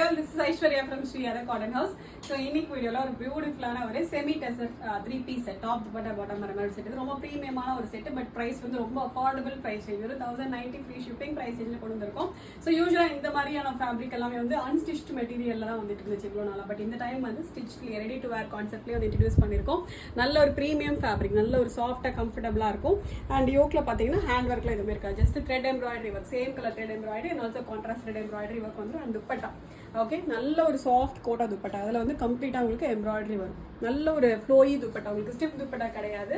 girl, this is Aishwarya from Sri Radha Cotton House. So இன்னைக்கு வீடியோல ஒரு பியூட்டிஃபுல்லான ஒரு semi desert 3 piece set top dupatta bottom வர மாதிரி செட். இது ரொம்ப பிரீமியமான ஒரு செட், பட் பிரைஸ் வந்து ரொம்ப அஃபோர்டபிள் பிரைஸ் ரேஞ்ச். ஒரு 1090 ஃப்ரீ ஷிப்பிங் பிரைஸ் ரேஞ்சில் கொண்டு வந்திருக்கோம். ஸோ யூஸ்வலா இந்த மாதிரியான ஃபேப்ரிக் எல்லாமே வந்து அன்ஸ்டிச்ட் மெட்டீரியல்ல தான் வந்துட்டு இருந்துச்சு இவ்வளோ நாளா. பட் இந்த டைம் வந்து ஸ்டிச்லேயே ரெடி டு வேர் கான்செப்ட்லேயே வந்து இன்ட்ரடியூஸ் பண்ணியிருக்கோம். நல்ல ஒரு ப்ரீமியம் ஃபேப்ரிக், நல்ல ஒரு சாஃப்டாக கம்ஃபர்டபுளாக இருக்கும். அண்ட் யோக்ல பார்த்தீங்கன்னா ஹேண்ட் ஒர்க்ல எதுவுமே இருக்காது, just thread embroidery work, same colour thread embroidery and also contrast thread embroidery work வந்து அந்த துப்பட்டா. ஓகே, நல்ல ஒரு சாஃப்ட் கோட்டா துப்பட்டா, அதில் வந்து கம்ப்ளீட்டாக உங்களுக்கு எம்ப்ராய்டரி வரும். நல்ல ஒரு ஃப்ளோயி துப்பட்டா, உங்களுக்கு ஸ்டிஃப் துப்பட்டா கிடையாது,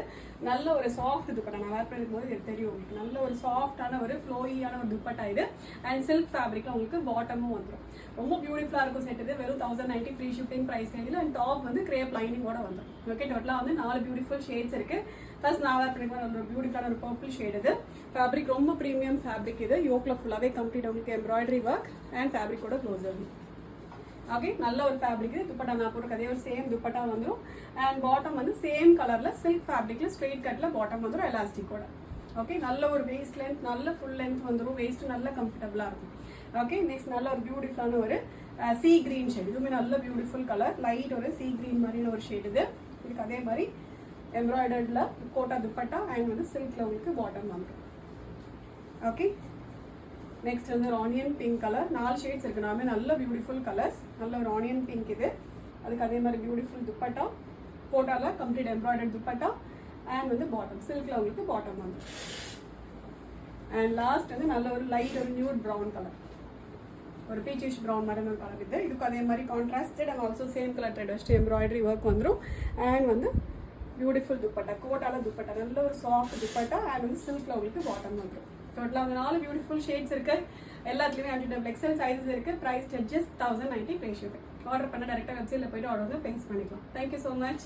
நல்ல ஒரு சாஃப்ட் துப்பட்டா. நான் வேர் பண்ணும் போது இது தெரியும் உங்களுக்கு, நல்ல ஒரு சாஃப்டான ஒரு ஃப்ளோயியான ஒரு துப்பட்டா இது. அண்ட் சில்க் ஃபேப்ரிக்ல உங்களுக்கு பாட்டமும் வந்துடும். ரொம்ப பியூட்டிஃபுல்லாக இருக்கும் செட். இது வெறும் 1090 ஃப்ரீ ஷிப்பிங் ப்ரைஸ் ரேஞ்சில். அண்ட் டாப் வந்து கிரேப் லைனிங்கோட வந்துடும். ஓகே, டோட்டலாக வந்து 4 பியூட்டிஃபுல் ஷேட்ஸ் இருக்கு. ஃபர்ஸ்ட் நான் வேர் பண்ணிக்கிற ஒரு பியூட்டிஃபுல்லான ஒரு பர்பிள் ஷேட். இது ஃபேப்ரிக் ரொம்ப ப்ரீமியம் ஃபேப்ரிக். இது யோக்ல ஃபுல்லாகவே கம்ப்ளீட் உங்களுக்கு எம்ப்ராய்டரி ஒர்க் அண்ட் ஃபேப்ரிக்கோட க்ளோஸ் ஆகும். ஓகே, நல்ல ஒரு ஃபேப்ரிக். துப்பட்டா நான் போட்டு அதே ஒரு சேம் துப்பட்டா வந்துடும். அண்ட் பாட்டம் வந்து சேம் கலர்ல சில்க் ஃபேப்ரிக்ல ஸ்ட்ரெயிட் கட்ல பாட்டம் வந்துடும் எலாஸ்டிக்கோட. ஓகே, நல்ல ஒரு வெயிஸ்ட் லென்த், நல்ல ஃபுல் லென்த் வந்துடும். வெயிஸ்ட் நல்ல கம்ஃபர்டபுளா இருக்கும். ஓகே, நெக்ஸ்ட் நல்ல ஒரு பியூட்டிஃபுல்லான ஒரு சீ கிரீன் ஷேட். இதுவுமே நல்ல பியூட்டிஃபுல் கலர், லைட் ஒரு சீ கிரீன் மாதிரியான ஒரு ஷேட். இது இதுக்கு அதே மாதிரி எம்ப்ராய்டர்ட்ல கோட்டா துப்பட்டா அண்ட் வந்து சில்க்ல உங்களுக்கு பாட்டம் வந்துடும். ஓகே, நெக்ஸ்ட் வந்து ஒரு ஆனியன் பிங்க் கலர். 4 ஷேட்ஸ் இருக்கு, நாமே நல்ல பியூட்டிஃபுல் கலர்ஸ். நல்ல ஒரு ஆனியன் பிங்க் இது. அதுக்கு அதே மாதிரி பியூட்டிஃபுல் துப்பட்டா, கோட்டால கம்ப்ளீட் எம்ப்ராய்டர்ட் துப்பட்டா அண்ட் வந்து பாட்டம் சில்க்ல உங்களுக்கு பாட்டம் வந்து. அண்ட் லாஸ்ட் வந்து நல்ல ஒரு லைட் ஒரு நியூட் ப்ரௌன் கலர், ஒரு பீச்சிஷ் ப்ரௌன் மாதிரி ஒரு கலர் இது. இதுக்கு அதே மாதிரி contrasted and also same colour thread வச்சு எம்ப்ராய்டரி ஒர்க் வந்துடும். அண்ட் வந்து பியூட்டிஃபுல் துப்பட்டா, கோட்டால துப்பட்டா, நல்ல ஒரு சாஃப்ட் துப்பட்டா அண்ட் வந்து சில்க்ல உங்களுக்கு பாட்டம் வந்துடும். டோட்டலாக வந்து 4 பியூட்டிஃபுல் ஷேட்ஸ் இருக்கு. எல்லாத்துலேயுமே 100 XL சைஸஸ் இருக்கு. Price just 1090 free shipping. Order பண்ண டேரெக்டாக வெப்சைட்டில் போய்ட்டு ஆர்டர் வந்து ப்ளேஸ் பண்ணிக்கலாம். Thank you so much.